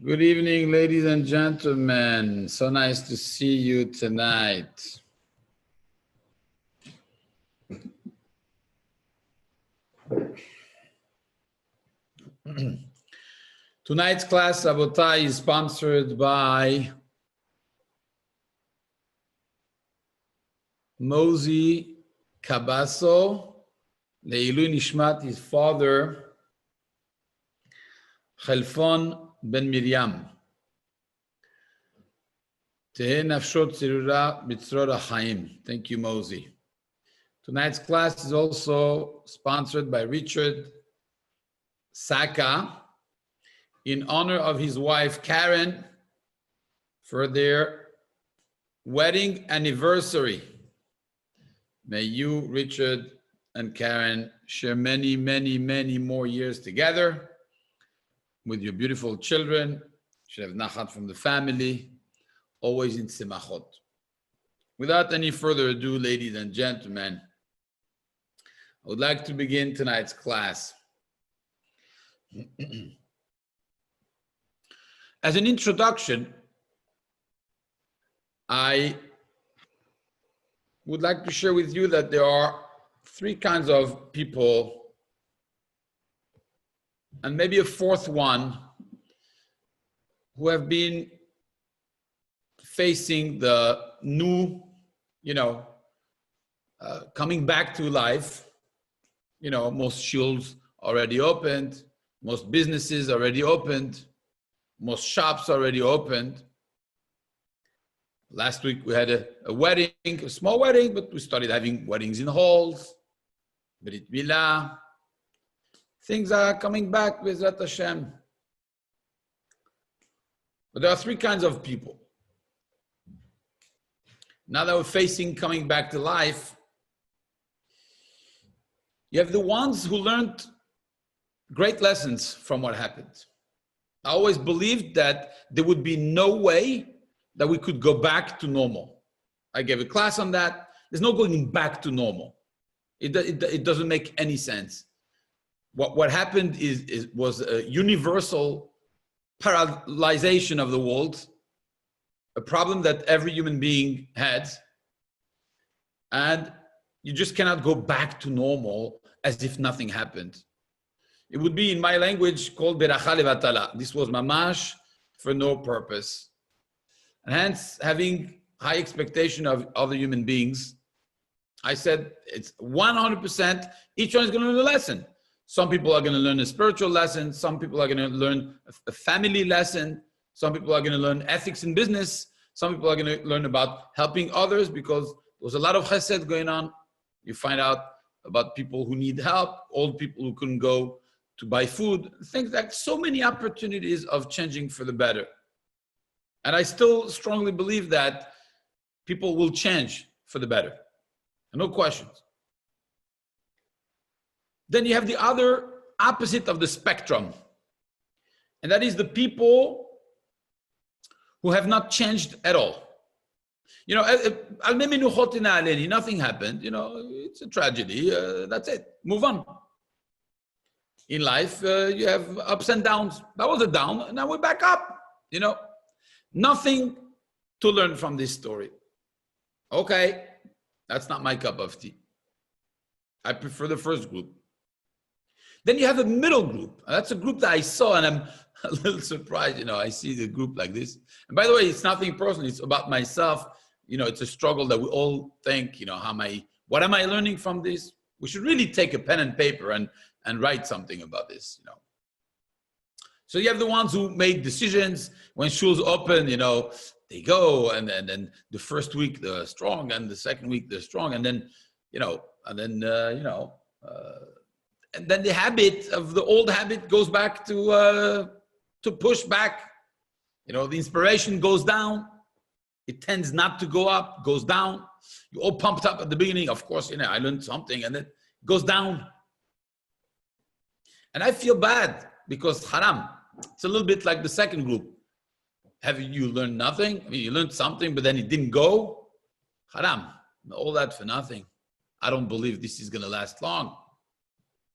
Good evening, ladies and gentlemen. So nice to see you tonight. Tonight's class, Rabotai, is sponsored by Mosey Cabasso, Leilui Nishmat, his father, Chelfon ben Miriam. Teheh nafshot tzirura b'tzror ha'chaim. Thank you, Mosey. Tonight's class is also sponsored by Richard Saka in honor of his wife Karen for their wedding anniversary. May you, Richard and Karen, share many, many, many more years together with your beautiful children. You should have nachat from the family, always in simachot. Without any further ado, ladies and gentlemen, I would like to begin tonight's class. As an introduction, I would like to share with you that there are three kinds of people, and maybe a fourth one, who have been facing the new, coming back to life. Most schools already opened, most businesses already opened, most shops already opened. Last week we had a wedding, a small wedding, but we started having weddings in halls, Brit Milah. Things are coming back, Bezrat Hashem. But there are three kinds of people. Now that we're facing coming back to life, you have the ones who learned great lessons from what happened. I always believed that there would be no way that we could go back to normal. I gave a class on that. There's no going back to normal. It doesn't make any sense. What happened was a universal paralyzation of the world, a problem that every human being had, and you just cannot go back to normal as if nothing happened. It would be, in my language, called derasha levatala. This was mamash for no purpose. And hence, having high expectation of other human beings, I said it's 100%, each one is going to learn a lesson. Some people are going to learn a spiritual lesson. Some people are going to learn a family lesson. Some people are going to learn ethics in business. Some people are going to learn about helping others, because there was a lot of chesed going on. You find out about people who need help, old people who couldn't go to buy food, things like so many opportunities of changing for the better. And I still strongly believe that people will change for the better. No questions. Then you have the other opposite of the spectrum. And that is the people who have not changed at all. Nothing happened. It's a tragedy. That's it. Move on. In life, you have ups and downs. That was a down, and now we're back up. Nothing to learn from this story. Okay, that's not my cup of tea. I prefer the first group. Then you have a middle group. That's a group that I saw, and I'm a little surprised. I see the group like this. And by the way, it's nothing personal. It's about myself. It's a struggle that we all think, what am I learning from this? We should really take a pen and paper and write something about this, So you have the ones who made decisions when schools open, they go, and then the first week they're strong, and the second week they're strong, and then, and then the old habit goes back to push back. The inspiration goes down. It tends not to go up, goes down. You're all pumped up at the beginning. Of course, I learned something, and then it goes down. And I feel bad because haram. It's a little bit like the second group. Have you learned nothing? You learned something, but then it didn't go. Haram. All that for nothing. I don't believe this is going to last long.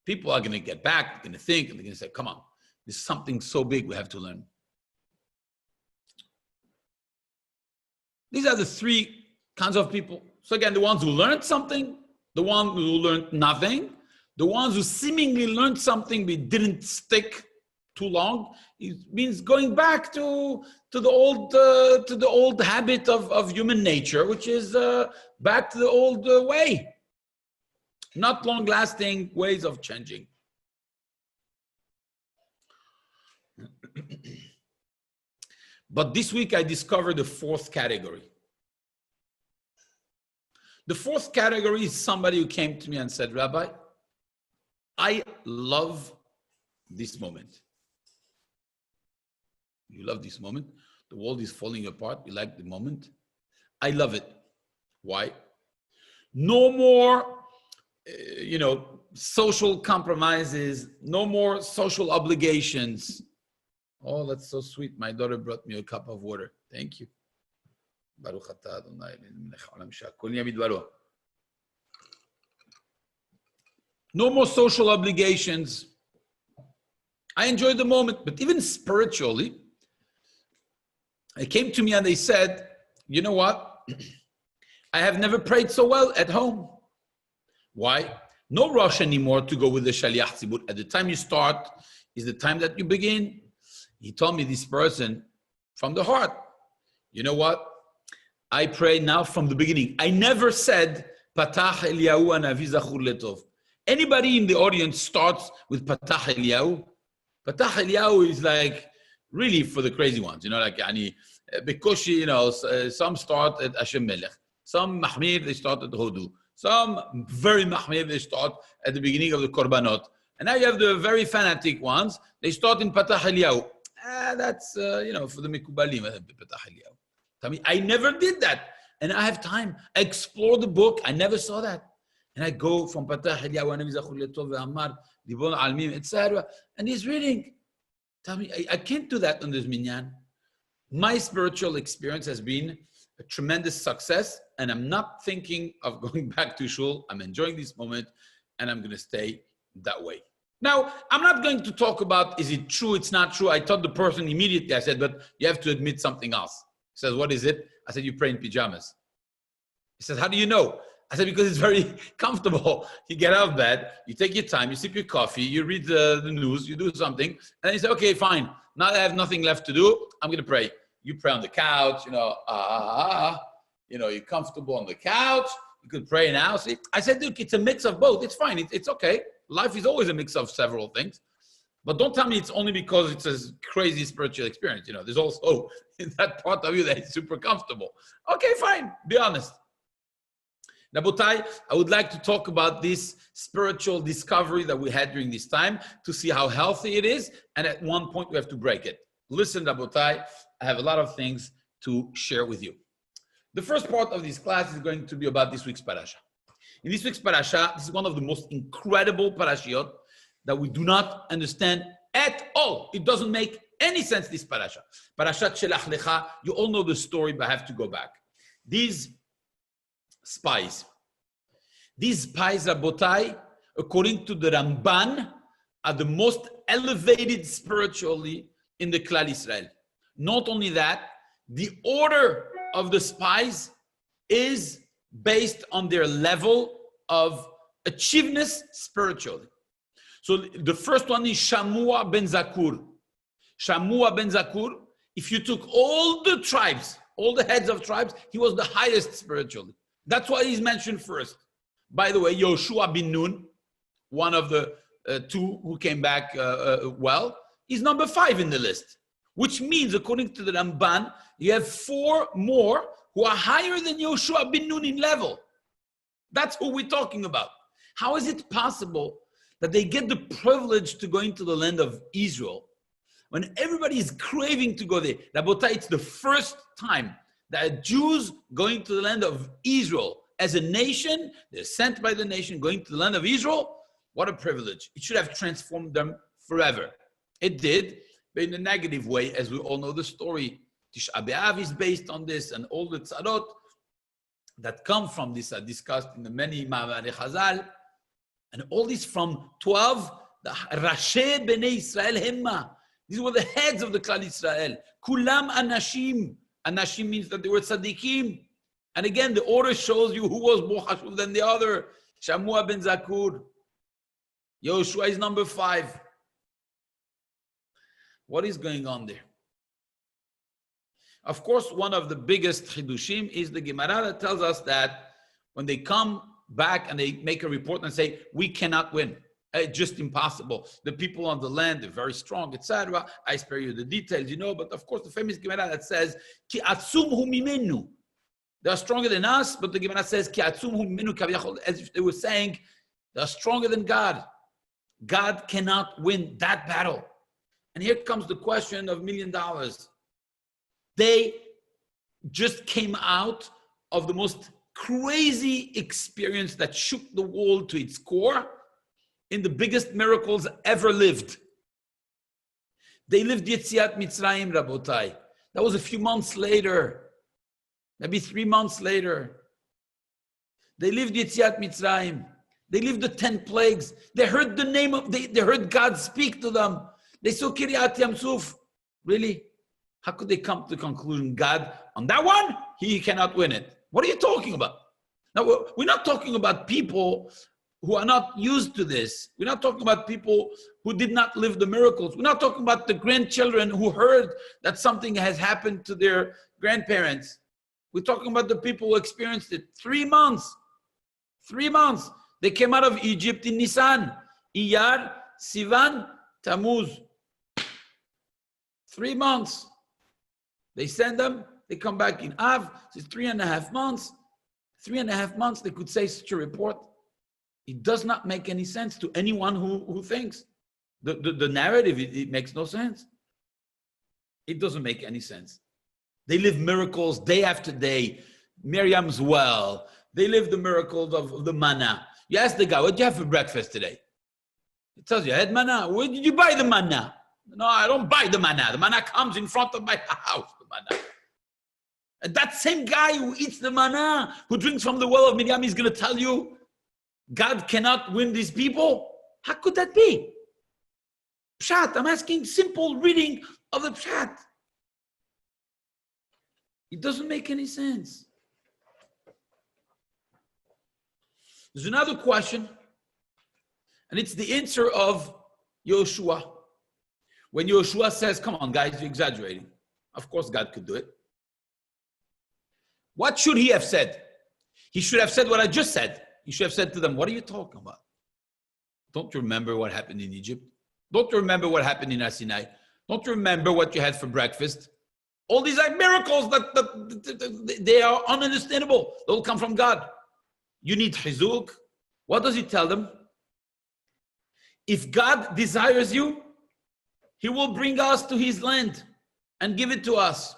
People are going to get back, they're going to think, and they're going to say, come on, there's something so big we have to learn. These are the three kinds of people. So again, the ones who learned something, the ones who learned nothing, the ones who seemingly learned something but didn't stick too long. It means going back to the old habit of human nature, which is back to the old way. Not long-lasting ways of changing. But this week I discovered the fourth category. The fourth category is somebody who came to me and said, Rabbi, I love this moment. You love this moment? The world is falling apart. You like the moment? I love it. Why? No more, social compromises. No more social obligations. Oh, that's so sweet. My daughter brought me a cup of water. Thank you. No more social obligations. I enjoyed the moment, but even spiritually, they came to me and they said, you know what? I have never prayed so well at home. Why? No rush anymore to go with the Shaliach Tzibur. At the time you start is the time that you begin. He told me, this person, from the heart, you know what? I pray now from the beginning. I never said, Patach Eliyahu Hanavi Zachur Letov. Anybody in the audience starts with Patach Eliyahu? Patach Eliyahu is like really for the crazy ones, like Yani Bekoshi, some start at Hashem Melech. Some Mahmir, they start at Hodu. Some very Mahmir, they start at the beginning of the Korbanot. And now you have the very fanatic ones, they start in Patach Eliyahu. That's, for the Mikubalim, Patach Eliyahu. I never did that. And I have time. I explore the book. I never saw that. And I go from Patach Eliyahu, Hanavi Zachur Letov ve'amar, Dibon Almim, etc. And he's reading. Tell me, I can't do that on this minyan. My spiritual experience has been a tremendous success, and I'm not thinking of going back to shul. I'm enjoying this moment, and I'm going to stay that way. Now, I'm not going to talk about, is it true, it's not true. I told the person immediately, I said, but you have to admit something else. He says, what is it? I said, you pray in pajamas. He says, how do you know? I said, because it's very comfortable. You get out of bed, you take your time, you sip your coffee, you read the news, you do something, and then you say, okay, fine. Now that I have nothing left to do, I'm going to pray. You pray on the couch, you're comfortable on the couch. You could pray now. See, I said, look, it's a mix of both. It's fine. It's okay. Life is always a mix of several things. But don't tell me it's only because it's a crazy spiritual experience. There's also in that part of you that is super comfortable. Okay, fine. Be honest. Nabotai, I would like to talk about this spiritual discovery that we had during this time to see how healthy it is. And at one point, we have to break it. Listen, Nabotai, I have a lot of things to share with you. The first part of this class is going to be about this week's parasha. In this week's parasha, this is one of the most incredible parashiot that we do not understand at all. It doesn't make any sense, this parasha. Parashat Shelach Lecha, you all know the story, but I have to go back. These spies, Rabotai, according to the Ramban, are the most elevated spiritually in the Klal Israel. Not only that, the order of the spies is based on their level of achievedness spiritually. So the first one is Shamua ben Zakur. Shamua ben Zakur, if you took all the tribes, all the heads of tribes, he was the highest spiritually. That's why he's mentioned first. By the way, Yoshua bin Nun, one of the two who came back is number 5 in the list. Which means, according to the Ramban, you have 4 more who are higher than Yoshua bin Nun in level. That's who we're talking about. How is it possible that they get the privilege to go into the land of Israel when everybody is craving to go there? Rabotai, it's the first time that Jews going to the land of Israel as a nation, they're sent by the nation going to the land of Israel. What a privilege. It should have transformed them forever. It did, but in a negative way, as we all know the story. Tisha B'Av is based on this, and all the tzarot that come from this are discussed in the many Ma'amarei Chazal. And all this from 12, the Rashi Bnei Israel Hemma. These were the heads of the Klal Israel. Kulam Anashim. Anashim means that they were tzaddikim. And again, the order shows you who was more hashuv than the other. Shamua ben Zakur. Yoshua is number 5. What is going on there? Of course, one of the biggest chidushim is the Gemara that tells us that when they come back and they make a report and say, we cannot win. It's just impossible. The people on the land, they're very strong, etc. I spare you the details, but of course the famous Gemara that says, Ki atzum hu mimenu. They are stronger than us, but the Gemara says, Ki atzum hu mimenu kaviyachol, as if they were saying, they are stronger than God. God cannot win that battle. And here comes the question of $1 million. They just came out of the most crazy experience that shook the world to its core in the biggest miracles ever lived. They lived Yetziat Mitzrayim, Rabotai. That was a few months later, maybe 3 months later. They lived Yetziat Mitzrayim. They lived the 10 plagues. They heard the name of, they heard God speak to them. They saw Kiryat Yamsuf. Really? How could they come to the conclusion, God, on that one, he cannot win it? What are you talking about? Now, we're not talking about people who are not used to this. We're not talking about people who did not live the miracles. We're not talking about the grandchildren who heard that something has happened to their grandparents. We're talking about the people who experienced it. 3 months. 3 months. They came out of Egypt in Nisan, Iyar, Sivan, Tammuz. 3 months. They send them, they come back in Av, it's 3.5 months. 3.5 months, they could say such a report. It does not make any sense to anyone who thinks. The narrative, it makes no sense. It doesn't make any sense. They live miracles day after day. Miriam's well. They live the miracles of the manna. You ask the guy, what did you have for breakfast today? He tells you, I had manna. Where did you buy the manna? No, I don't buy the manna. The manna comes in front of my house, the manna. And that same guy who eats the manna, who drinks from the well of Miriam, is going to tell you, God cannot win these people? How could that be? Pshat, I'm asking simple reading of the Pshat. It doesn't make any sense. There's another question, and it's the answer of Yoshua. When Yoshua says, come on guys, you're exaggerating. Of course God could do it. What should he have said? He should have said what I just said. He should have said to them, what are you talking about? Don't you remember what happened in Egypt? Don't you remember what happened in Sinai? Don't you remember what you had for breakfast? All these are miracles that they are ununderstandable. They'll come from God. You need chizuk. What does he tell them? If God desires you, he will bring us to his land and give it to us.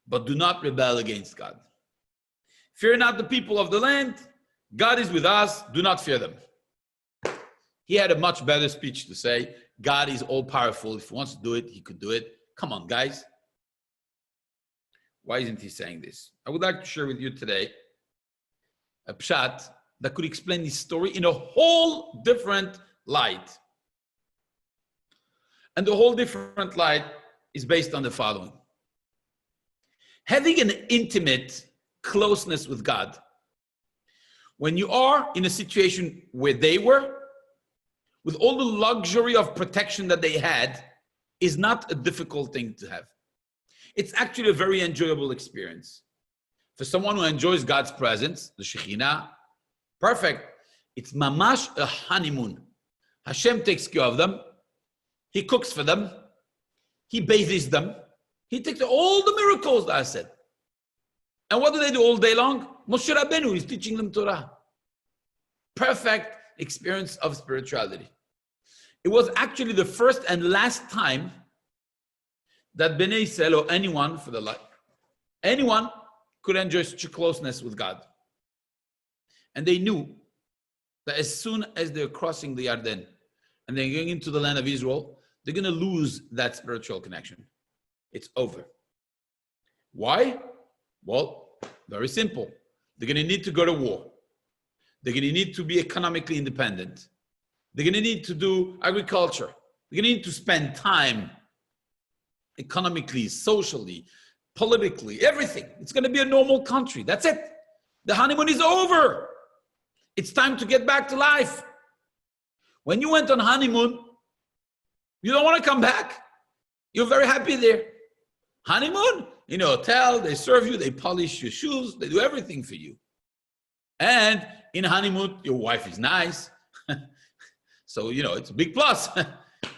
But do not rebel against God. Fear not the people of the land. God is with us. Do not fear them. He had a much better speech to say. God is all powerful. If he wants to do it, he could do it. Come on, guys. Why isn't he saying this? I would like to share with you today a pshat that could explain this story in a whole different light. And the whole different light is based on the following. Having an intimate closeness with God, when you are in a situation where they were, with all the luxury of protection that they had, is not a difficult thing to have. It's actually a very enjoyable experience. For someone who enjoys God's presence, the Shekhinah, perfect. It's mamash a honeymoon. Hashem takes care of them. He cooks for them. He bathes them. He takes all the miracles that I said. And what do they do all day long? Moshe Rabbeinu is teaching them Torah. Perfect experience of spirituality. It was actually the first and last time that Bnei Yisrael or anyone for the life, anyone could enjoy such a closeness with God. And they knew that as soon as they're crossing the Yarden and they're going into the land of Israel, they're going to lose that spiritual connection. It's over. Why? Well, very simple. They're going to need to go to war. They're going to need to be economically independent. They're going to need to do agriculture. They're going to need to spend time economically, socially, politically, everything. It's going to be a normal country. That's it. The honeymoon is over. It's time to get back to life. When you went on honeymoon, you don't want to come back. You're very happy there. Honeymoon, in a hotel, they serve you, they polish your shoes, they do everything for you. And in honeymoon, your wife is nice. So, it's a big plus.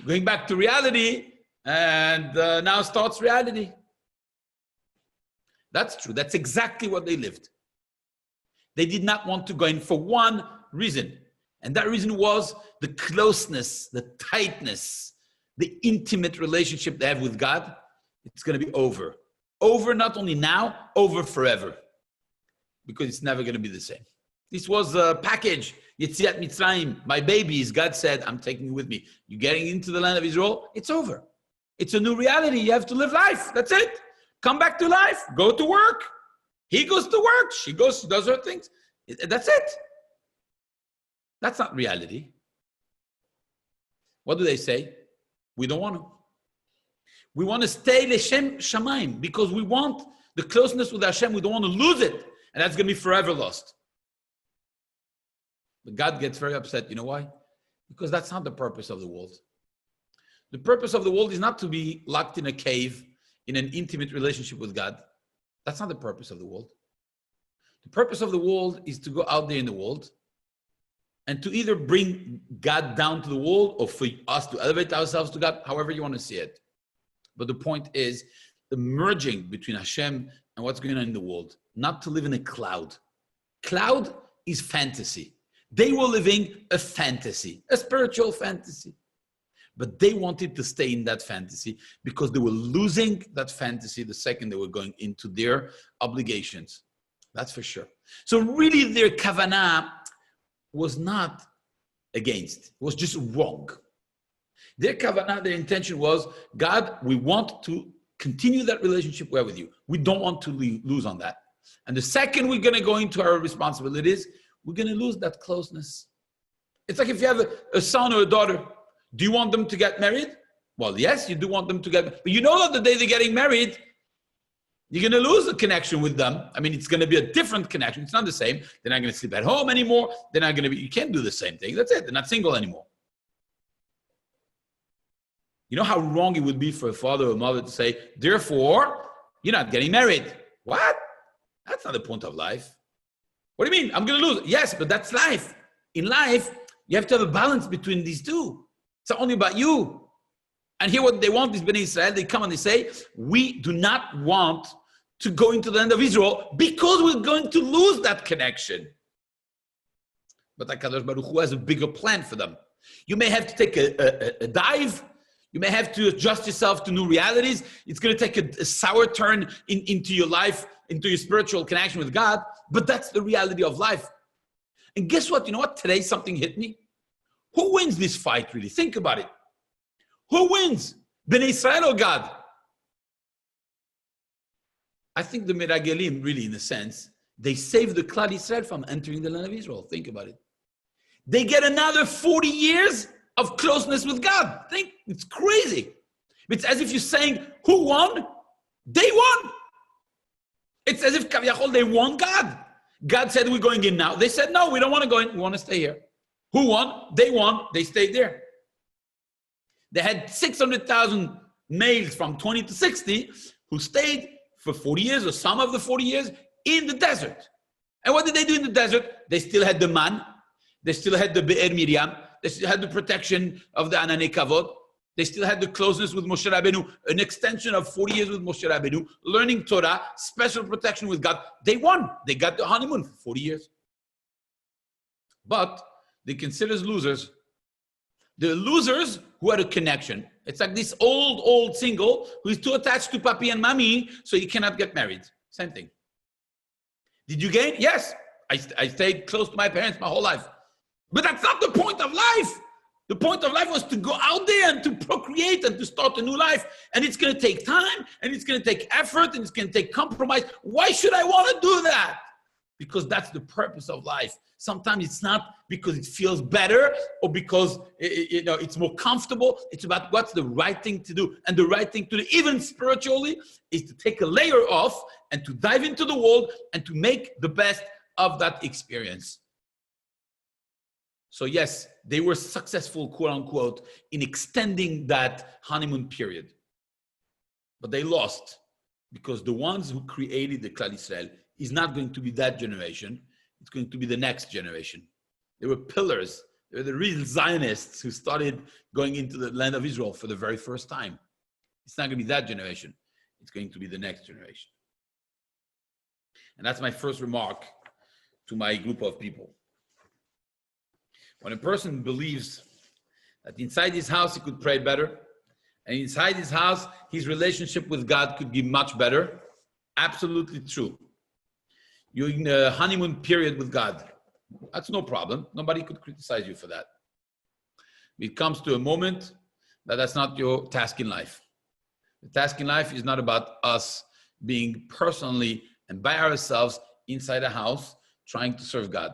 Going back to reality, and now starts reality. That's true. That's exactly what they lived. They did not want to go in for one reason. And that reason was the closeness, the tightness, the intimate relationship they have with God. It's going to be over. Over not only now, over forever. Because it's never going to be the same. This was a package. Yetziat Mitzrayim, my babies, God said, I'm taking you with me. You're getting into the land of Israel, it's over. It's a new reality. You have to live life. That's it. Come back to life. Go to work. He goes to work. She does her things. That's it. That's not reality. What do they say? We don't want to. We want to stay L'Shem Shamayim because we want the closeness with Hashem. We don't want to lose it. And that's going to be forever lost. But God gets very upset. You know why? Because that's not the purpose of the world. The purpose of the world is not to be locked in a cave in an intimate relationship with God. That's not the purpose of the world. The purpose of the world is to go out there in the world and to either bring God down to the world or for us to elevate ourselves to God, however you want to see it. But the point is the merging between Hashem and what's going on in the world, not to live in a cloud. Cloud is fantasy. They were living a fantasy, a spiritual fantasy. But they wanted to stay in that fantasy because they were losing that fantasy the second they were going into their obligations. That's for sure. So really their kavanah was not against, it was just wrong. Their kavanah, their intention was, God, we want to continue that relationship we have with you. We don't want to lose on that. And the second we're going to go into our responsibilities, we're going to lose that closeness. It's like if you have a son or a daughter, do you want them to get married? Well, yes, you do want them to get married. But you know that the day they're getting married, you're going to lose the connection with them. I mean, it's going to be a different connection. It's not the same. They're not going to sleep at home anymore. They're not going to be, you can't do the same thing. That's it. They're not single anymore. You know how wrong it would be for a father or mother to say, therefore, you're not getting married. What? That's not the point of life. What do you mean? I'm going to lose. Yes, but that's life. In life, you have to have a balance between these two. It's not only about you. And here what they want is Bnei Israel. They come and they say, we do not want to go into the land of Israel because we're going to lose that connection. But HaKadosh Baruch Hu has a bigger plan for them. You may have to take a dive. You may have to adjust yourself to new realities. It's going to take a sour turn into your life, into your spiritual connection with God. But that's the reality of life. And guess what? You know what? Today something hit me. Who wins this fight, really? Think about it. Who wins? Bnei Israel or God? I think the Meragelim, really, in a sense, they saved the Klal Israel from entering the land of Israel. Think about it. They get another 40 years of closeness with God. Think, it's crazy. It's as if you're saying, who won? They won. It's as if Kaviyachol, they won God. God said, we're going in now. They said, no, we don't want to go in. We want to stay here. Who won? They won. They stayed there. They had 600,000 males from 20 to 60 who stayed for 40 years or some of the 40 years in the desert. And what did they do in the desert? They still had the man. They still had the Be'er Miriam. They still had the protection of the Ananei Kavod. They still had the closeness with Moshe Rabbeinu, an extension of 40 years with Moshe Rabbeinu, learning Torah, special protection with God. They won. They got the honeymoon for 40 years. But they consider losers. The losers who had a connection. It's like this old single who is too attached to papi and mami, so he cannot get married. Same thing. Did you gain? Yes. I stayed close to my parents my whole life. But that's not the point of life. The point of life was to go out there and to procreate and to start a new life. And it's going to take time, and it's going to take effort, and it's going to take compromise. Why should I want to do that? because that's the purpose of life. Sometimes it's not because it feels better or because it's more comfortable. It's about what's the right thing to do. And the right thing to do, even spiritually, is to take a layer off and to dive into the world and to make the best of that experience. So yes, they were successful, quote unquote, in extending that honeymoon period. But they lost because the ones who created the Klal Yisrael is not going to be that generation. It's going to be the next generation. They were pillars. They were the real Zionists who started going into the land of Israel for the very first time. It's not going to be that generation. It's going to be the next generation. And that's my first remark to my group of people. When a person believes that inside his house he could pray better, and inside his house his relationship with God could be much better, absolutely true. You're in a honeymoon period with God. That's no problem. Nobody could criticize you for that. It comes to a moment that that's not your task in life. The task in life is not about us being personally and by ourselves inside a house trying to serve God.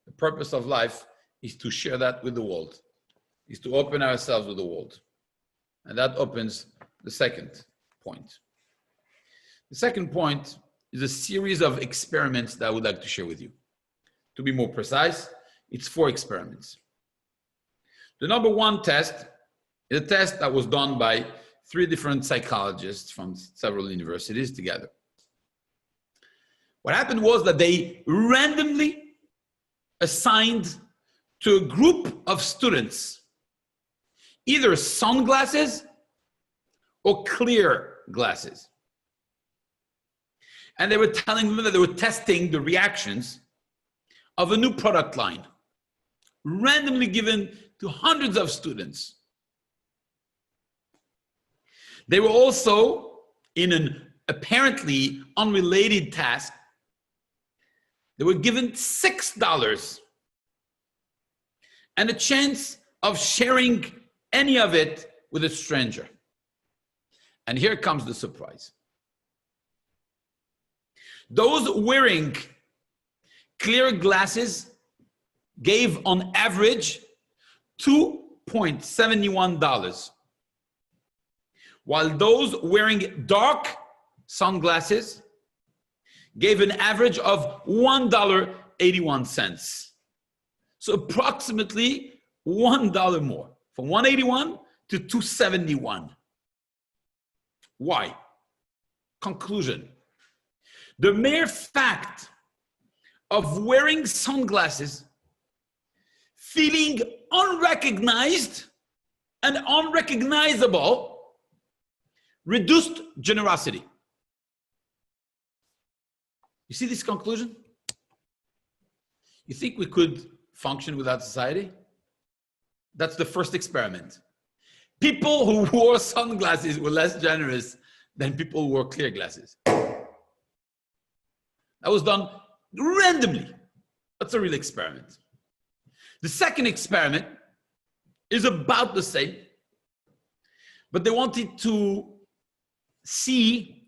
The purpose of life is to share that with the world, is to open ourselves with the world. And that opens the second point. The second point is a series of experiments that I would like to share with you. To be more precise, it's 4 experiments. The number 1 test is a test that was done by 3 different psychologists from several universities together. What happened was that they randomly assigned to a group of students either sunglasses or clear glasses. And they were telling them that they were testing the reactions of a new product line, randomly given to hundreds of students. They were also in an apparently unrelated task. They were given $6 and a chance of sharing any of it with a stranger. And here comes the surprise. Those wearing clear glasses gave on average $2.71, while those wearing dark sunglasses gave an average of $1.81. So approximately $1 more, from 181 to 271. Why? Conclusion. The mere fact of wearing sunglasses, feeling unrecognized and unrecognizable, reduced generosity. You see this conclusion? You think we could function without society? That's the first experiment. People who wore sunglasses were less generous than people who wore clear glasses. That was done randomly. That's a real experiment. The second experiment is about the same, but they wanted to see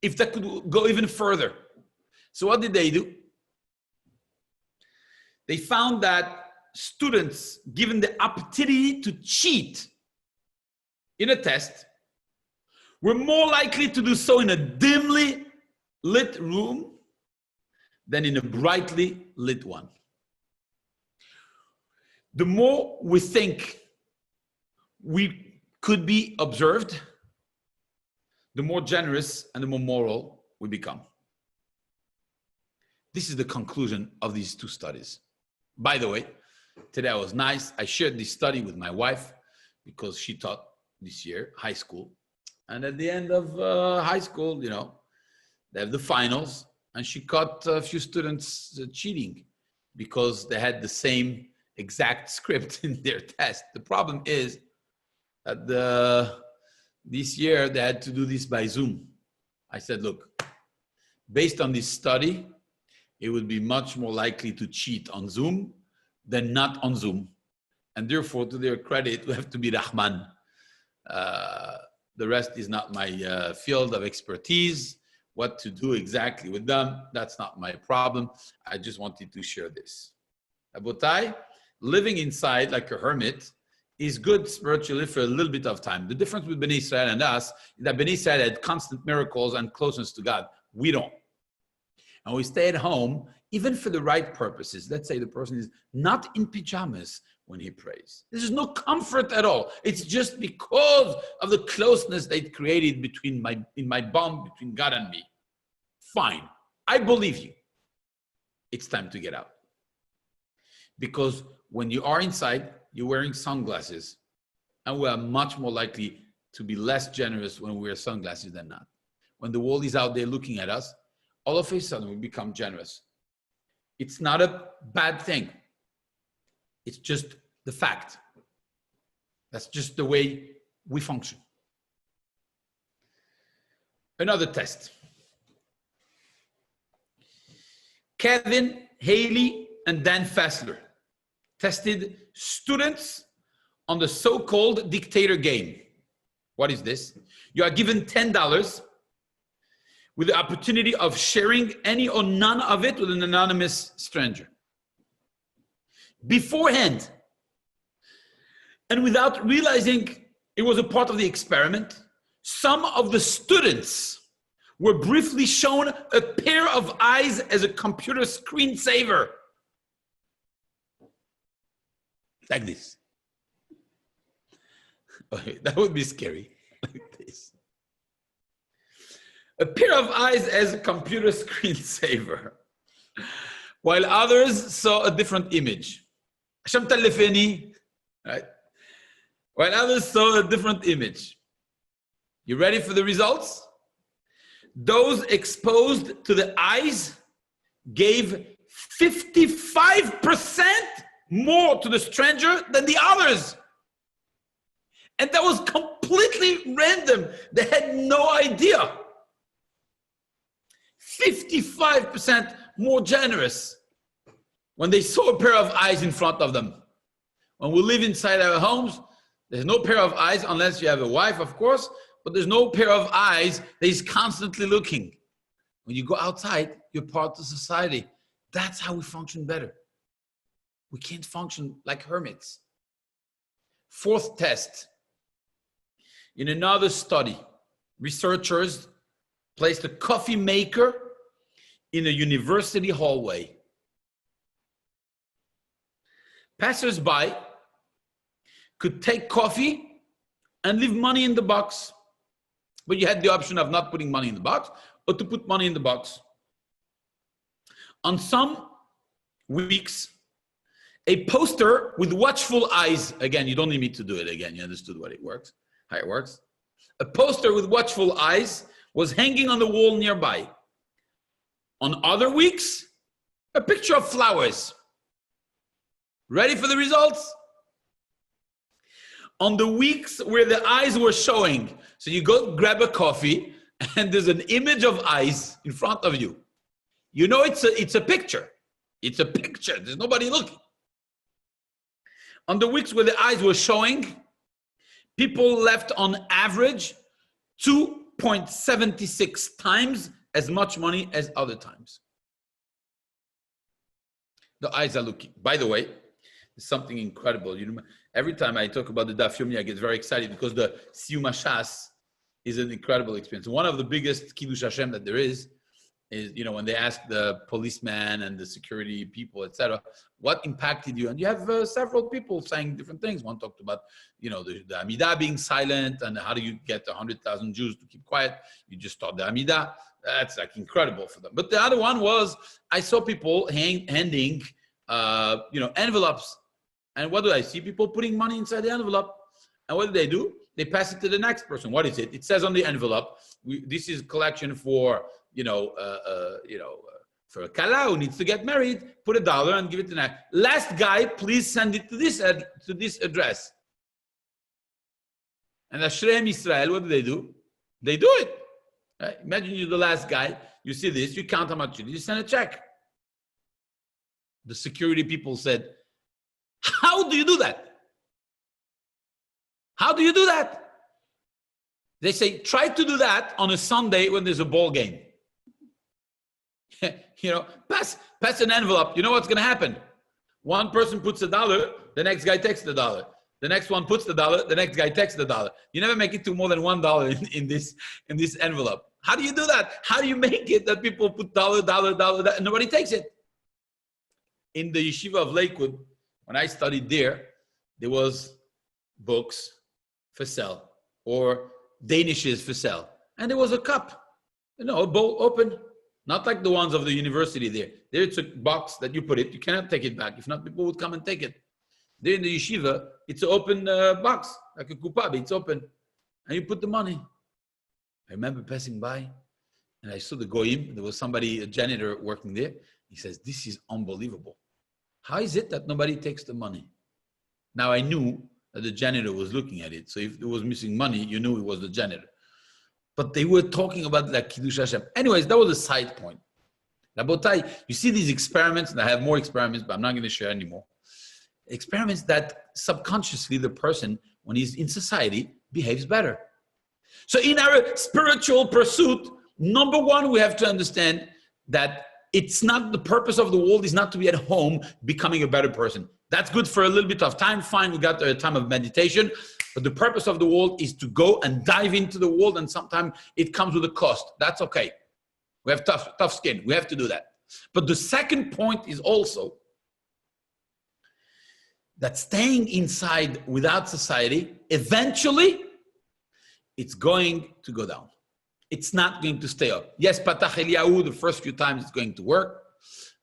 if that could go even further. So what did they do? They found that students given the opportunity to cheat in a test were more likely to do so in a dimly lit room than in a brightly lit one. The more we think we could be observed, the more generous and the more moral we become. This is the conclusion of these 2 studies. By the way, today I was nice. I shared this study with my wife because she taught this year high school. And at the end of high school, they have the finals. And she caught a few students cheating because they had the same exact script in their test. The problem is that this year they had to do this by Zoom. I said, look, based on this study, it would be much more likely to cheat on Zoom than not on Zoom. And therefore, to their credit, we have to be Rahman. The rest is not my field of expertise. what to do exactly with them, that's not my problem. I just wanted to share this. Abotai, living inside like a hermit is good spiritually for a little bit of time. The difference with Bnei Israel and us is that Bnei Israel had constant miracles and closeness to God. We don't. And we stay at home, even for the right purposes. Let's say the person is not in pajamas when he prays. This is no comfort at all. It's just because of the closeness they created in my bond between God and me. Fine. I believe you. It's time to get out. Because when you are inside, you're wearing sunglasses. And we are much more likely to be less generous when we wear sunglasses than not. When the world is out there looking at us, all of a sudden we become generous. It's not a bad thing. It's just the fact. That's just the way we function. Another test. Kevin, Haley, and Dan Fassler tested students on the so-called dictator game. What is this? You are given $10 with the opportunity of sharing any or none of it with an anonymous stranger. Beforehand, and without realizing it was a part of the experiment, some of the students were briefly shown a pair of eyes as a computer screensaver. Like this. Okay, that would be scary. Like this. A pair of eyes as a computer screensaver, while others saw a different image. Right? While others saw a different image. You ready for the results? Those exposed to the eyes gave 55% more to the stranger than the others. And that was completely random. They had no idea. 55% more generous when they saw a pair of eyes in front of them. When we live inside our homes, there's no pair of eyes unless you have a wife, of course, but there's no pair of eyes that is constantly looking. When you go outside, you're part of society. That's how we function better. We can't function like hermits. Fourth test. In another study, researchers placed a coffee maker in a university hallway. Passers-by could take coffee and leave money in the box. But you had the option of not putting money in the box or to put money in the box. On some weeks, a poster with watchful eyes, again, you don't need me to do it again, you understood how it works. A poster with watchful eyes was hanging on the wall nearby. On other weeks, a picture of flowers. Ready for the results? On the weeks where the eyes were showing, so you go grab a coffee and there's an image of eyes in front of you. You know it's a picture. It's a picture. There's nobody looking. On the weeks where the eyes were showing, people left on average 2.76 times as much money as other times. The eyes are looking. By the way, it's something incredible. You know, every time I talk about the Daf Yomi, I get very excited because the Siyum HaShas is an incredible experience. One of the biggest Kiddush Hashem that there is, you know, when they ask the policeman and the security people, etc., what impacted you? And you have several people saying different things. One talked about, you know, the Amidah being silent and how do you get 100,000 Jews to keep quiet? You just taught the Amidah. That's like incredible for them. But the other one was, I saw people handing, you know, envelopes. And what do I see? People putting money inside the envelope. And what do? They pass it to the next person. What is it? It says on the envelope, this is collection for, for a kala who needs to get married, put $1 and give it to the next. Last guy, please send it to this address. And Ashrei Israel, what do? They do it. Right? Imagine you're the last guy, you see this, you count how much you need, you send a check. The security people said, how do you do that? How do you do that? They say, try to do that on a Sunday when there's a ball game. pass an envelope. You know what's going to happen? One person puts $1, the next guy takes the dollar. The next one puts the $1, the next guy takes the dollar. You never make it to more than $1 in this envelope. How do you do that? How do you make it that people put dollar, and nobody takes it? In the yeshiva of Lakewood, when I studied there was books for sale or Danishes for sale. And there was a cup, a bowl open, not like the ones of the university there. There it's a box that you put it, you cannot take it back. If not, people would come and take it. There in the yeshiva, it's an open box, like a kupab, it's open. And you put the money. I remember passing by and I saw the goyim. There was somebody, a janitor working there. He says, this is unbelievable. How is it that nobody takes the money? Now I knew that the janitor was looking at it. So if it was missing money, you knew it was the janitor. But they were talking about like Kiddush Hashem. Anyways, that was a side point. Rabotai, you see these experiments, and I have more experiments, but I'm not going to share anymore. Experiments that subconsciously the person, when he's in society, behaves better. So in our spiritual pursuit, number one, we have to understand that it's not the purpose of the world is not to be at home becoming a better person. That's good for a little bit of time. Fine, we got a time of meditation. But the purpose of the world is to go and dive into the world, and sometimes it comes with a cost. That's okay. We have tough skin. We have to do that. But the second point is also that staying inside without society, eventually, it's going to go down. It's not going to stay up. Yes, Patach Eliyahu, the first few times it's going to work.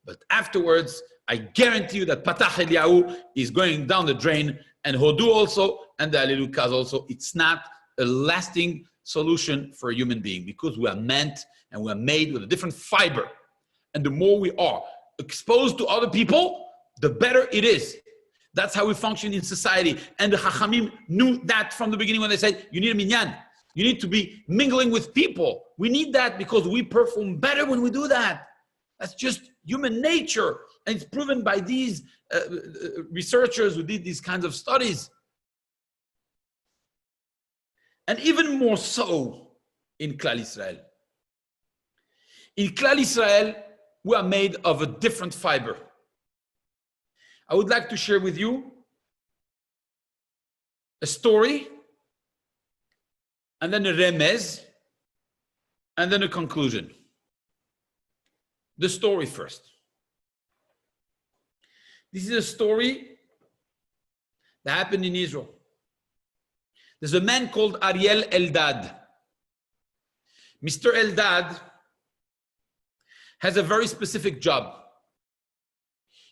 But afterwards, I guarantee you that Patach Eliyahu is going down the drain, and Hodu also, and the Allelukas also. It's not a lasting solution for a human being, because we are meant and we are made with a different fiber. And the more we are exposed to other people, the better it is. That's how we function in society. And the Chachamim knew that from the beginning when they said, you need a minyan. You need to be mingling with people. We need that because we perform better when we do that. That's just human nature. And it's proven by these researchers who did these kinds of studies. And even more so in Klal Israel. In Klal Israel, we are made of a different fiber. I would like to share with you a story, and then a remez, and then a conclusion. The story first. This is a story that happened in Israel. There's a man called Ariel Eldad. Mr. Eldad has a very specific job.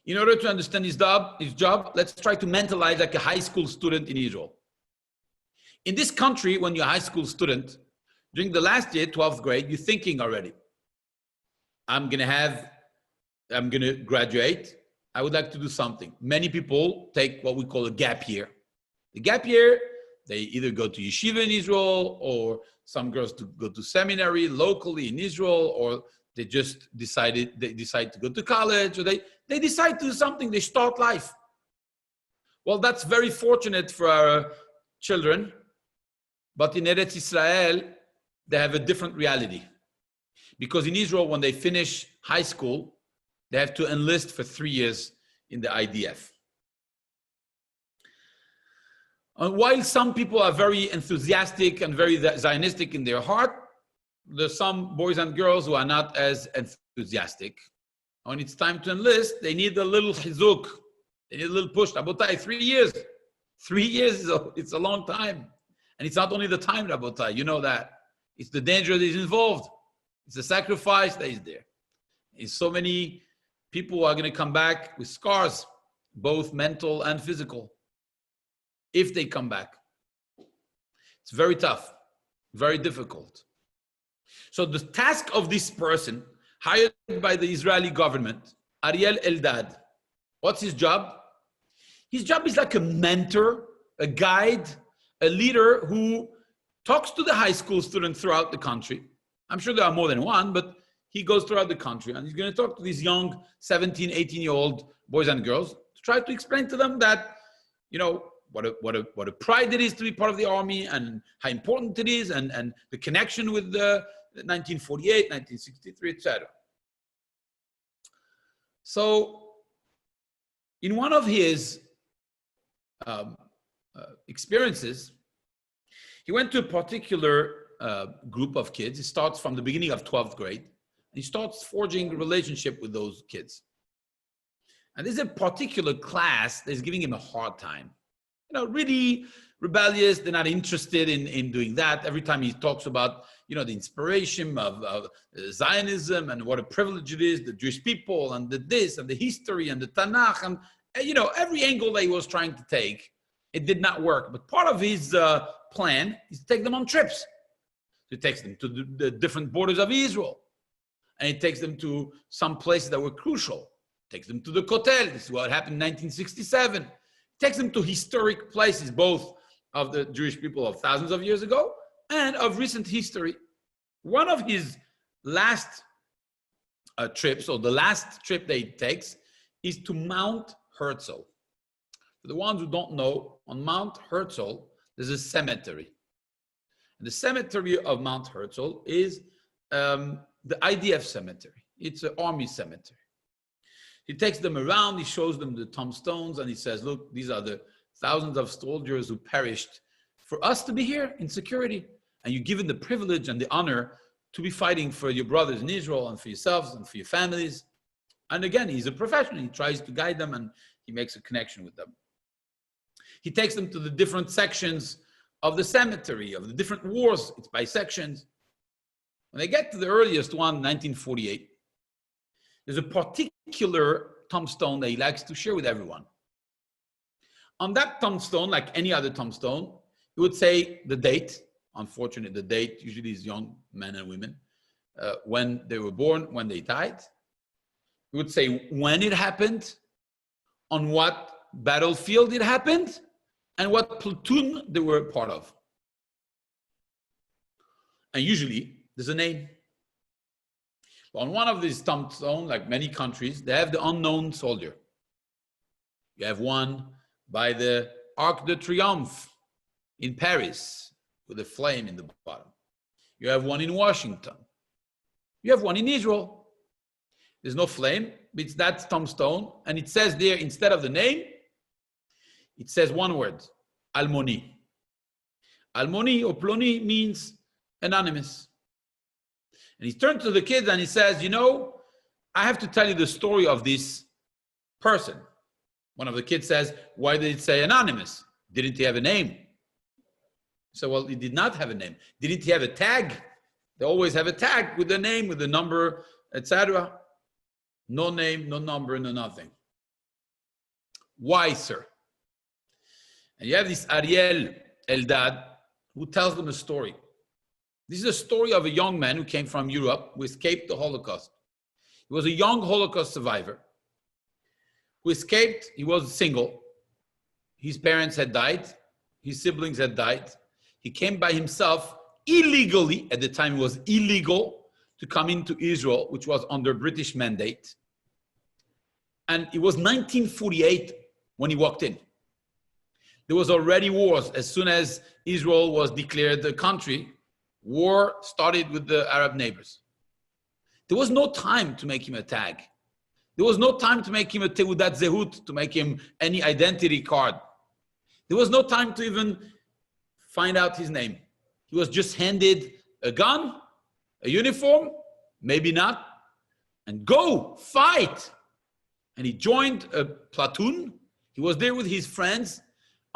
In order to understand his job, let's try to mentalize like a high school student in Israel. In this country, when you're a high school student, during the last year, 12th grade, you're thinking already, I'm going to graduate. I would like to do something. Many people take what we call a gap year. The gap year, they either go to yeshiva in Israel, or some girls go to seminary locally in Israel, or they just decide to go to college, or they decide to do something, they start life. Well, that's very fortunate for our children, but in Eretz Israel, they have a different reality. Because in Israel, when they finish high school, they have to enlist for 3 years in the IDF. And while some people are very enthusiastic and very Zionistic in their heart, there's some boys and girls who are not as enthusiastic. When it's time to enlist, they need a little chizuk. They need a little push. Rabotai, 3 years. 3 years, it's a long time. And it's not only the time, Rabotai, you know that. It's the danger that is involved. It's the sacrifice that is there. It's so many people who are going to come back with scars, both mental and physical, if they come back. It's very tough, very difficult. So the task of this person, hired by the Israeli government, Ariel Eldad, what's his job? His job is like a mentor, a guide, a leader who talks to the high school students throughout the country. I'm sure there are more than one, but he goes throughout the country and he's going to talk to these young 17, 18-year-old boys and girls to try to explain to them that, what a pride it is to be part of the army, and how important it is, and the connection with the 1948, 1963, etc. So in one of his experiences, he went to a particular group of kids. He starts from the beginning of 12th grade. He starts forging a relationship with those kids. And there's a particular class that's giving him a hard time. Really rebellious. They're not interested in doing that. Every time he talks about, the inspiration of Zionism and what a privilege it is, the Jewish people and the this and the history and the Tanakh and, every angle that he was trying to take, it did not work. But part of his plan is to take them on trips. He takes them to the different borders of Israel. And he takes them to some places that were crucial. Takes them to the Kotel. This is what happened in 1967. Takes them to historic places, both of the Jewish people of thousands of years ago and of recent history. One of his last trips, or the last trip that he takes, is to Mount Herzl. For the ones who don't know, on Mount Herzl, there's a cemetery. And the cemetery of Mount Herzl is the IDF cemetery. It's an army cemetery. He takes them around, he shows them the tombstones, and he says, look, these are the thousands of soldiers who perished for us to be here in security. And you're given the privilege and the honor to be fighting for your brothers in Israel and for yourselves and for your families. And again, he's a professional. He tries to guide them and he makes a connection with them. He takes them to the different sections of the cemetery, of the different wars. It's by sections. When they get to the earliest one, 1948, there's a particular tombstone that he likes to share with everyone. On that tombstone, like any other tombstone, he would say the date. Unfortunately, the date usually is young men and women, when they were born, when they died. He would say when it happened, on what battlefield it happened, and what platoon they were a part of. And usually, there's a name. On one of these tombstones, like many countries, they have the unknown soldier. You have one by the Arc de Triomphe in Paris with a flame in the bottom. You have one in Washington. You have one in Israel. There's no flame, but it's that tombstone. And it says there, instead of the name, it says one word, Almoni. Almoni or Ploni means anonymous. And he turns to the kids and he says, I have to tell you the story of this person. One of the kids says, why did it say anonymous? Didn't he have a name? So, well, he did not have a name. Didn't he have a tag? They always have a tag with the name, with the number, etc. No name, no number, no nothing. Why, sir? And you have this Ariel Eldad who tells them a story. This is a story of a young man who came from Europe, who escaped the Holocaust. He was a young Holocaust survivor who escaped. He was single. His parents had died. His siblings had died. He came by himself illegally. At the time, it was illegal to come into Israel, which was under British mandate. And it was 1948 when he walked in. There was already wars. As soon as Israel was declared a country, war started with the Arab neighbors. There was no time to make him a tag. There was no time to make him a Teudat Zehut, to make him any identity card. There was no time to even find out his name. He was just handed a gun, a uniform, maybe not, and go, fight. And he joined a platoon. He was there with his friends.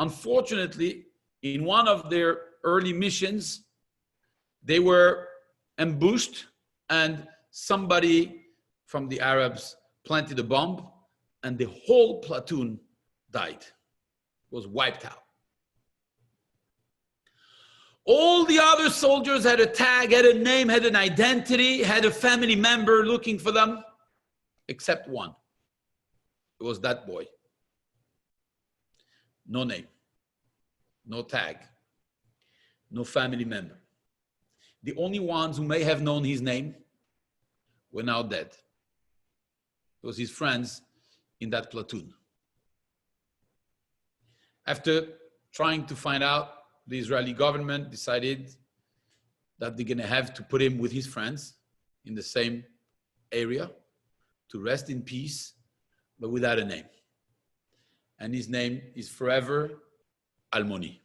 Unfortunately, in one of their early missions, they were ambushed and somebody from the Arabs planted a bomb and the whole platoon died, was wiped out. All the other soldiers had a tag, had a name, had an identity, had a family member looking for them, except one. It was that boy. No name, no tag, no family member. The only ones who may have known his name were now dead. It was his friends in that platoon. After trying to find out, the Israeli government decided that they're going to have to put him with his friends in the same area to rest in peace but without a name. And his name is forever Almoni.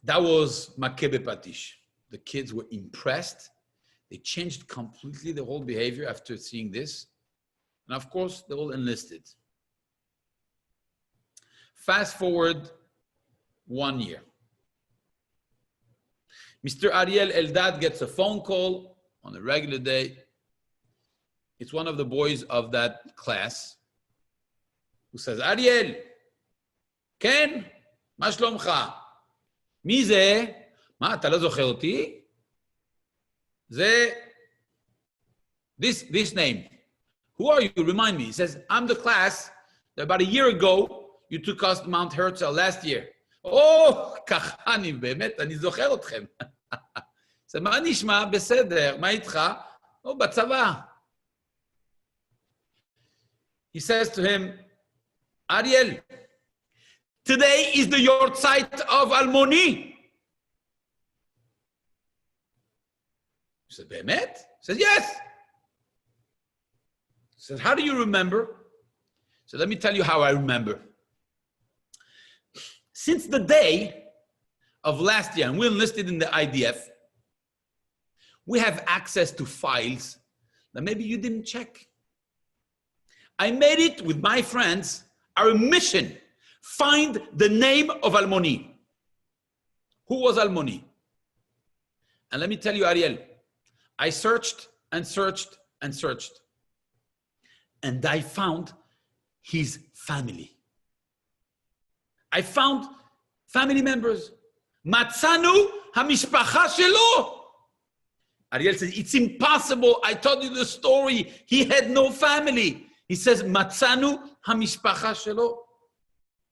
That was Makebe Patish. The kids were impressed. They changed completely the whole behavior after seeing this. And of course, they all enlisted. Fast forward 1 year. Mr. Ariel Eldad gets a phone call on a regular day. It's one of the boys of that class who says, Ariel, Ken, מה שלומך? מי זה? מה, אתה לא זוכר אותי? זה, this name. Who are you? Remind me. He says, I'm the class that about a year ago, you took us to Mount Herzl last year. Oh, ככה אני באמת, אני זוכר אתכם. זה מה נשמע? בסדר, מה איתך? Oh, בצבא. He says to him, Ariel, today is the yortzeit of Almoni. He said, באמת? He says, yes. He says, how do you remember? So let me tell you how I remember. Since the day of last year, and we enlisted in the IDF, we have access to files that maybe you didn't check. I made it with my friends our mission, find the name of Almoni. Who was Almoni? And let me tell you, Ariel, I searched and searched and searched. And I found his family. I found family members. Matzanu hamishpacha shelo. Ariel says, it's impossible. I told you the story. He had no family. He says, Matzanu hamishpacha shelo.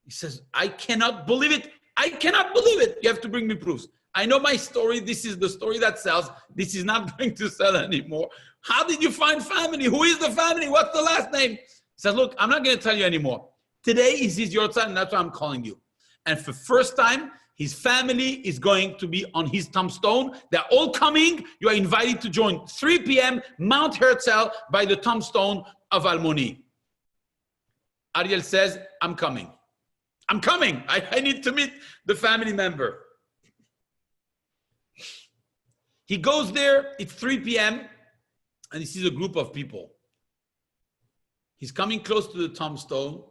He says, I cannot believe it. I cannot believe it. You have to bring me proofs. I know my story. This is the story that sells. This is not going to sell anymore. How did you find family? Who is the family? What's the last name? He says, look, I'm not going to tell you anymore. Today is his yortzeit, and that's why I'm calling you. And for the first time, his family is going to be on his tombstone. They're all coming. You are invited to join 3 p.m. Mount Herzl by the tombstone of Almoni. Ariel says, I'm coming. I'm coming. I need to meet the family member. He goes there. It's 3 p.m. and he sees a group of people. He's coming close to the tombstone.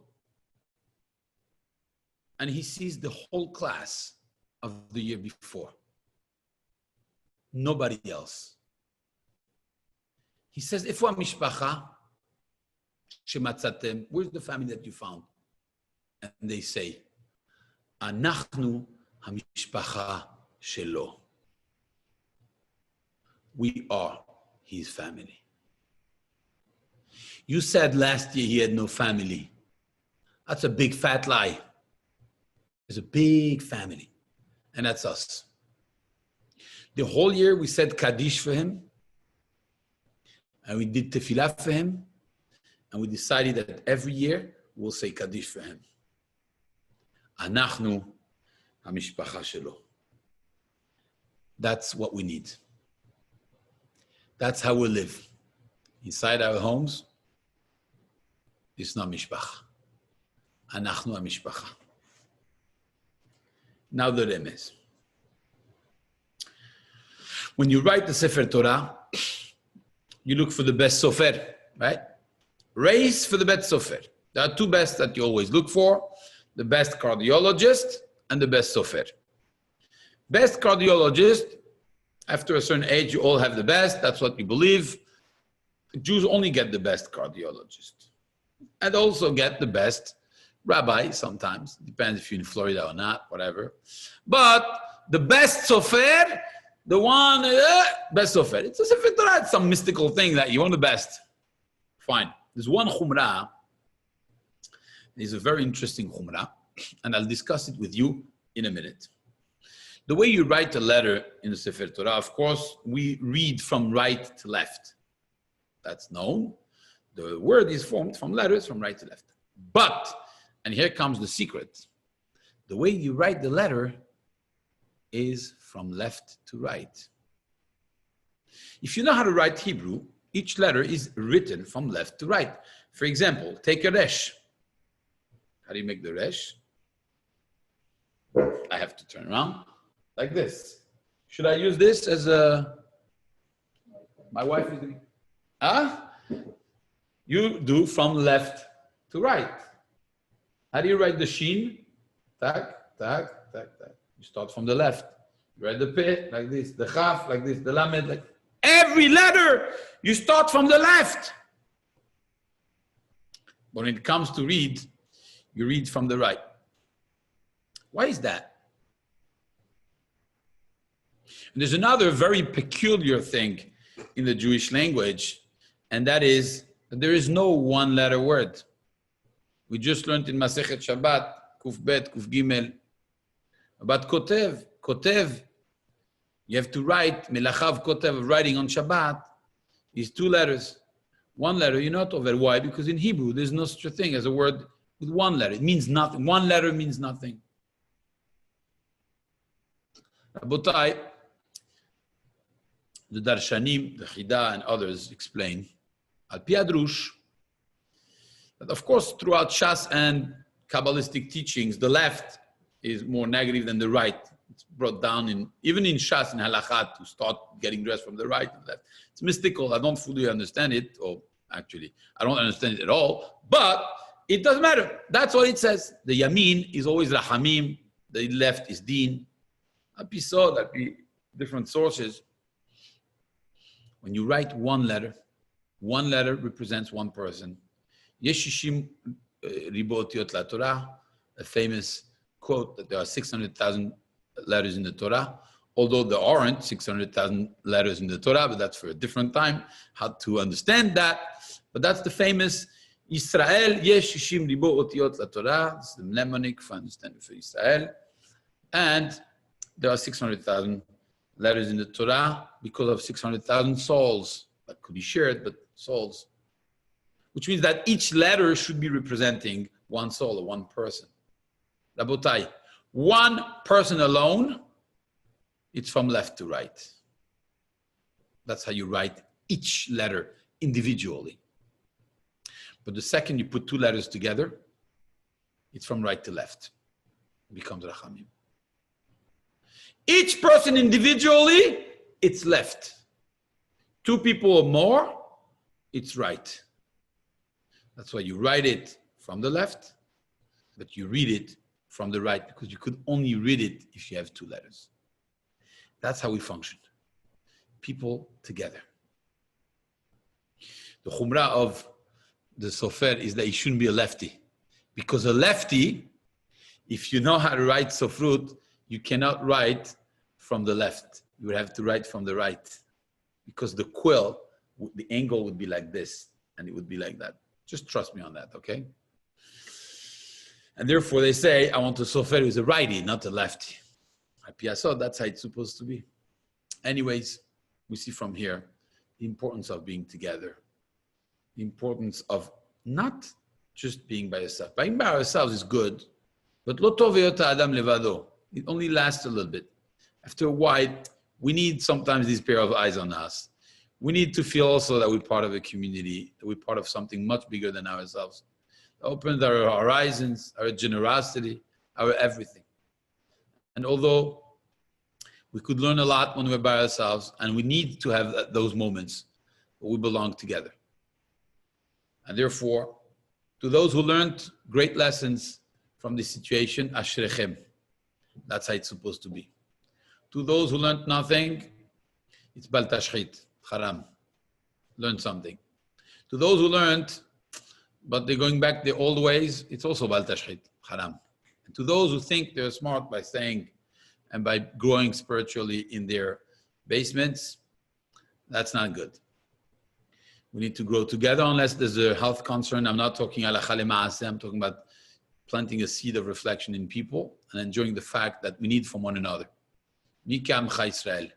And he sees the whole class of the year before. Nobody else. He says, Ifo hamishpacha shematzatem? Where's the family that you found? And they say, Anachnu hamishpacha shelo. We are his family. You said last year he had no family. That's a big fat lie. There's a big family, and that's us. The whole year we said Kaddish for him, and we did tefillah for him, and we decided that every year we'll say Kaddish for him. Anachnu hamishpacha shelo. That's what we need. That's how we live. Inside our homes, it's not mishpacha. Anachnu hamishpacha. Now the remes. When you write the Sefer Torah, you look for the best sofer, right? Race for the best sofer. There are two best that you always look for, the best cardiologist and the best sofer. Best cardiologist, after a certain age, you all have the best. That's what you believe. Jews only get the best cardiologist and also get the best rabbi sometimes. Depends if you're in Florida or not, whatever. But the best sofer, the one, best sofer. It's a Sefer Torah. It's some mystical thing that you want the best. Fine. There's one chumrah. It's a very interesting chumrah, and I'll discuss it with you in a minute. The way you write a letter in the Sefer Torah, of course, we read from right to left. That's known. The word is formed from letters from right to left. But, and here comes the secret, the way you write the letter is from left to right. If you know how to write Hebrew, Each letter is written from left to right. For example, take a resh. How do you make the resh? I have to turn around like this. Should I use this as a... My wife is doing... You do from left to right. How do you write the sheen? Tak, tak, tak, tak. You start from the left. You write the pe like this, the chaf like this, the lamed like... Every letter, you start from the left. When it comes to read, you read from the right. Why is that? And there's another very peculiar thing in the Jewish language, and that is that there is no one-letter word. We just learned in Masechet Shabbat, Kuf Bet, Kuf Gimel, about Kotev. Kotev, you have to write, Melachav Kotev, writing on Shabbat, is 2 letters. 1 letter, you're not over. Why? Because in Hebrew, there's no such a thing as a word with 1 letter. It means nothing. 1 letter means nothing. Rabotai, the Darshanim, the Chida, and others explain, Al Pi Hadrush, that of course throughout Shas and Kabbalistic teachings, the left is more negative than the right. It's brought down even in Shas and Halakha to start getting dressed from the right and left. It's mystical. I don't fully understand it, or actually, I don't understand it at all, but it doesn't matter. That's what it says. The Yamin is always Rahamim, the left is Din. Al Pi Sod, Al Pi different sources. When you write 1 letter represents 1 person. Yeshishim ribotiot la Torah, a famous quote that there are 600,000 letters in the Torah, although there aren't 600,000 letters in the Torah, but that's for a different time, how to understand that. But that's the famous Israel Yeshishim ribotiot la Torah. This is the mnemonic for understanding for Israel. And there are 600,000 letters in the Torah because of 600,000 souls that could be shared, but souls. Which means that each letter should be representing 1 soul or 1 person. Rabotai, 1 person alone, it's from left to right. That's how you write each letter individually. But the second you put 2 letters together, it's from right to left. It becomes Rachamim. Each person individually, it's left. 2 people or more, it's right. That's why you write it from the left, but you read it from the right, because you could only read it if you have 2 letters. That's how we function. People together. The chumrah of the sofer is that he shouldn't be a lefty. Because a lefty, if you know how to write sofrut, you cannot write from the left. You would have to write from the right. Because the quill, the angle would be like this, and it would be like that. Just trust me on that, okay? And therefore they say, I want a sofer who's a righty, not a lefty. So that's how it's supposed to be. Anyways, we see from here the importance of being together. The importance of not just being by yourself. Being by ourselves is good, but lo tov heyot ha'adam levado. It only lasts a little bit. After a while, we need sometimes these pair of eyes on us. We need to feel also that we're part of a community, that we're part of something much bigger than ourselves. It opens our horizons, our generosity, our everything. And although we could learn a lot when we're by ourselves, and we need to have those moments, but we belong together. And therefore, to those who learned great lessons from this situation, ashrechem. That's how it's supposed to be. To those who learned nothing, it's bal tashchit, haram. Learn something. To those who learned, but they're going back the old ways, it's also bal tashchit, haram. And to those who think they're smart by staying and by growing spiritually in their basements, that's not good. We need to grow together unless there's a health concern. I'm not talking halacha lema'aseh. I'm talking about planting a seed of reflection in people and enjoying the fact that we need from one another. Mi k'amcha Yisrael.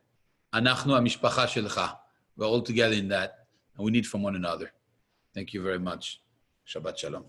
Anachnu hamishpacha shelcha. We're all together in that, and we need from one another. Thank you very much. Shabbat shalom.